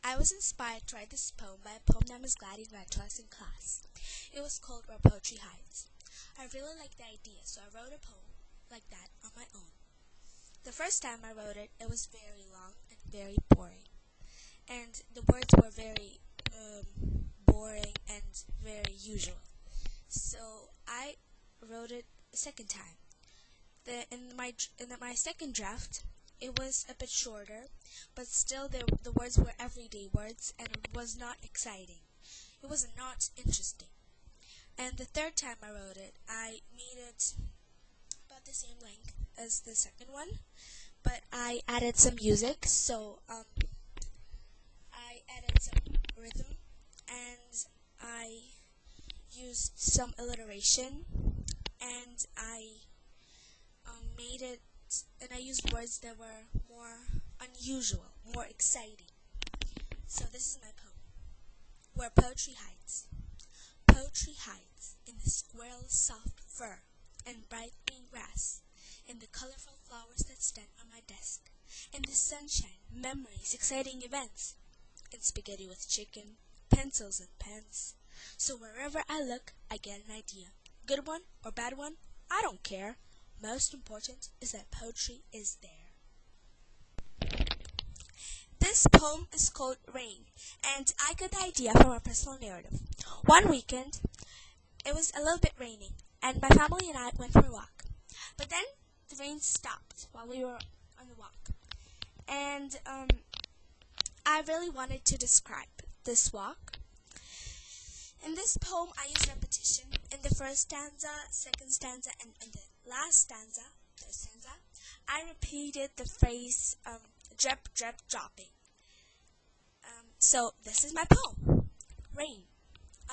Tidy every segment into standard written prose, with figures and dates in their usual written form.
I was inspired to write this poem by a poem that Miss Gladys read to us in class. It was called Where Poetry Hides. I really liked the idea, so I wrote a poem like that on my own. The first time I wrote it, it was very long and very boring. And the words were very boring and very usual. So I wrote it a second time. In my second draft, it was a bit shorter, but still the words were everyday words, and it was not exciting. It was not interesting. And the third time I wrote it, I made it about the same length as the second one, but I added some music, so I added some rhythm, and I used some alliteration, and I made it, and I used words that were more unusual, more exciting. So this is my poem. Where Poetry Hides. Poetry hides in the squirrel's soft fur and bright green grass, in the colorful flowers that stand on my desk, in the sunshine, memories, exciting events, in spaghetti with chicken, pencils and pens. So wherever I look, I get an idea. Good one or bad one, I don't care. Most important is that poetry is there. This poem is called Rain, and I got the idea from a personal narrative. One weekend, it was a little bit raining, and my family and I went for a walk. But then the rain stopped while we were on the walk. And I really wanted to describe this walk. In this poem, I use repetition. In the first stanza, second stanza, and in the last stanza, third stanza, I repeated the phrase drip, drip, dropping. So this is my poem. Rain.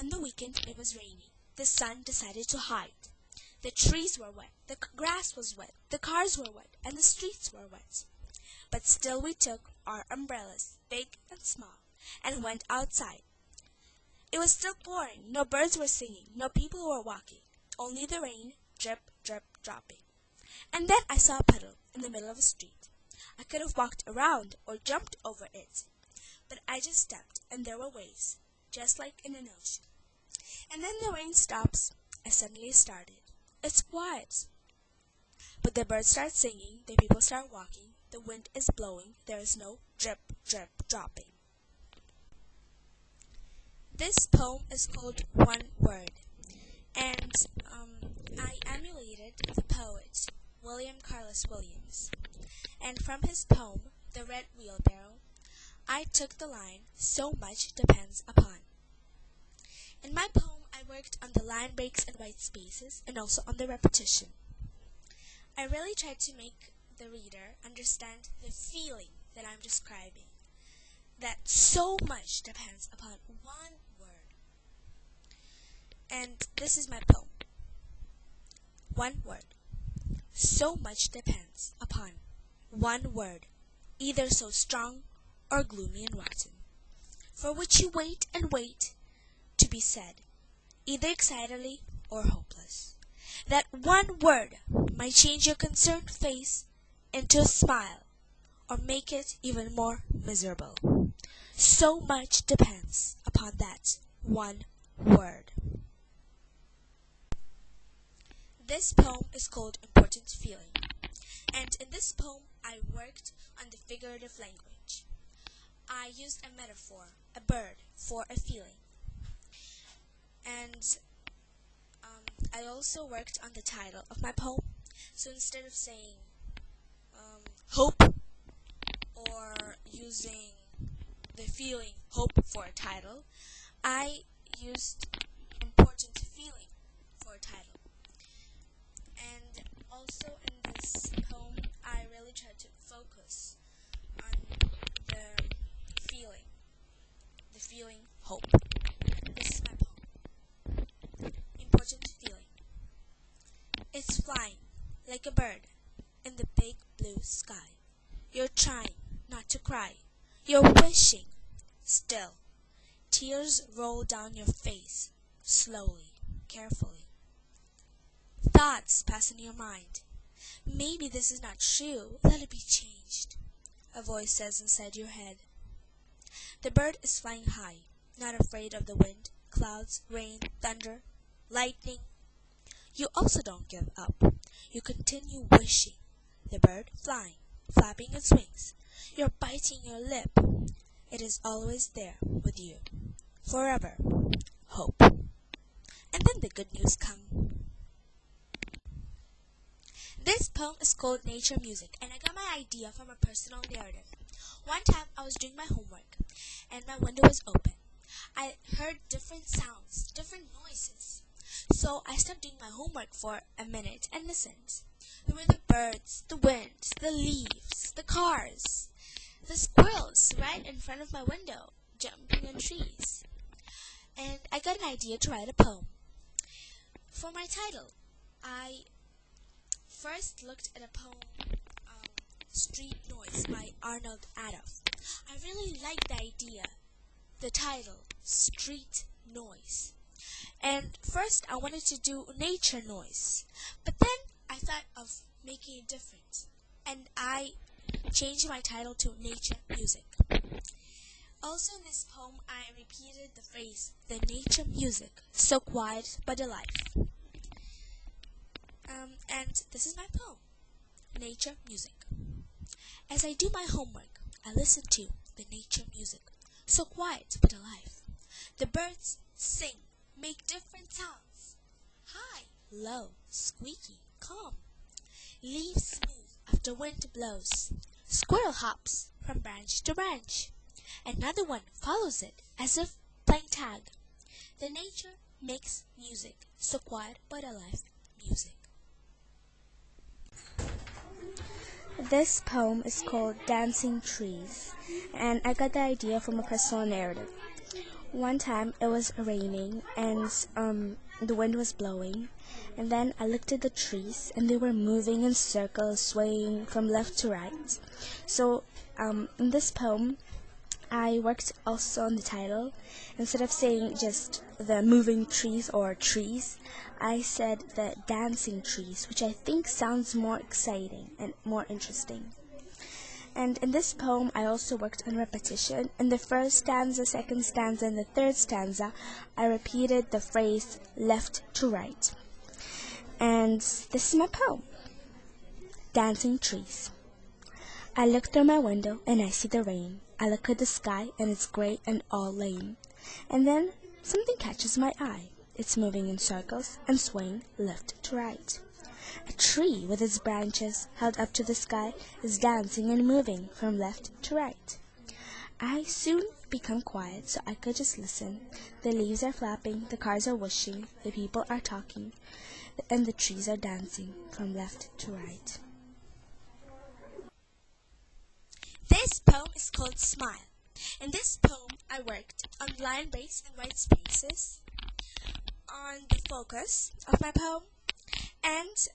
On the weekend, it was raining. The sun decided to hide. The trees were wet, the grass was wet, the cars were wet, and the streets were wet. But still we took our umbrellas, big and small, and went outside. It was still pouring. No birds were singing. No people were walking. Only the rain, drip, drip, dropping. And then I saw a puddle in the middle of the street. I could have walked around or jumped over it, but I just stepped, and there were waves, just like in an ocean. And then the rain stops. I suddenly started. It's quiet. But the birds start singing, the people start walking, the wind is blowing, there is no drip, drip, dropping. This poem is called One Word, and I emulated the poet William Carlos Williams. And from his poem, The Red Wheelbarrow, I took the line, so much depends upon. In my poem, I worked on the line breaks and white spaces, and also on the repetition. I really tried to make the reader understand the feeling that I'm describing, that so much depends upon one word. And this is my poem. One word. So much depends upon one word, either so strong or gloomy and rotten, for which you wait and wait to be said, either excitedly or hopeless. That one word might change your concerned face into a smile, or make it even more miserable. So much depends upon that one word. This poem is called Important Feeling, and in this poem I worked on the figurative language. I used a metaphor, a bird, for a feeling. And I also worked on the title of my poem. So instead of saying hope, or using the feeling hope for a title, I used important feeling for a title. And also in this poem, I really tried to focus on the feeling hope. This is my poem. Important feeling. It's flying like a bird in the big blue sky. You're trying not to cry. You're wishing. Still, tears roll down your face, slowly, carefully. Thoughts pass in your mind. Maybe this is not true. Let it be changed. A voice says inside your head. The bird is flying high, not afraid of the wind, clouds, rain, thunder, lightning. You also don't give up. You continue wishing. The bird flying, flapping its wings. You're biting your lip. It is always there with you. Forever. Hope. And then the good news comes. This poem is called Nature Music, and I got my idea from a personal narrative. One time I was doing my homework, and my window was open. I heard different sounds, different noises. So I stopped doing my homework for a minute and listened. There were the birds, the wind, the leaves, the cars, the squirrels right in front of my window, jumping on trees. And I got an idea to write a poem. For my title, I first looked at a poem, Street Noise by Arnold Adolph. I really liked the idea, the title, Street Noise. And first I wanted to do nature noise, but then I thought of making it different, and I changed my title to Nature Music. Also in this poem, I repeated the phrase, the nature music, so quiet but alive. And this is my poem, Nature Music. As I do my homework, I listen to the nature music, so quiet but alive. The birds sing, make different sounds, high, low, squeaky, calm. Leaves smooth after wind blows. Squirrel hops from branch to branch. Another one follows it as if playing tag. The nature makes music, so quiet but alive music. This poem is called Dancing Trees, and I got the idea from a personal narrative. One time it was raining and the wind was blowing, and then I looked at the trees and they were moving in circles, swaying from left to right. So in this poem, I worked also on the title. Instead of saying just the moving trees or trees, I said the dancing trees, which I think sounds more exciting and more interesting. And in this poem, I also worked on repetition. In the first stanza, second stanza, and the third stanza, I repeated the phrase left to right. And this is my poem, Dancing Trees. I look through my window and I see the rain. I look at the sky and it's gray and all lame. And then something catches my eye. It's moving in circles and swaying left to right. A tree with its branches held up to the sky is dancing and moving from left to right. I soon become quiet so I could just listen. The leaves are flapping, the cars are whooshing, the people are talking, and the trees are dancing from left to right. This poem is called Smile. In this poem, I worked on line breaks and white spaces, on the focus of my poem, and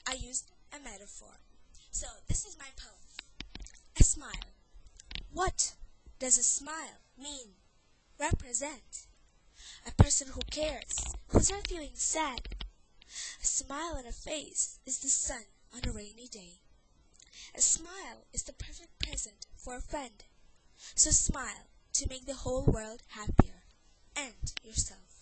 I used a metaphor. So this is my poem. A smile. What does a smile mean? Represent. A person who cares, who's not feeling sad. A smile on a face is the sun on a rainy day. A smile is the perfect present for a friend. So smile to make the whole world happier and yourself.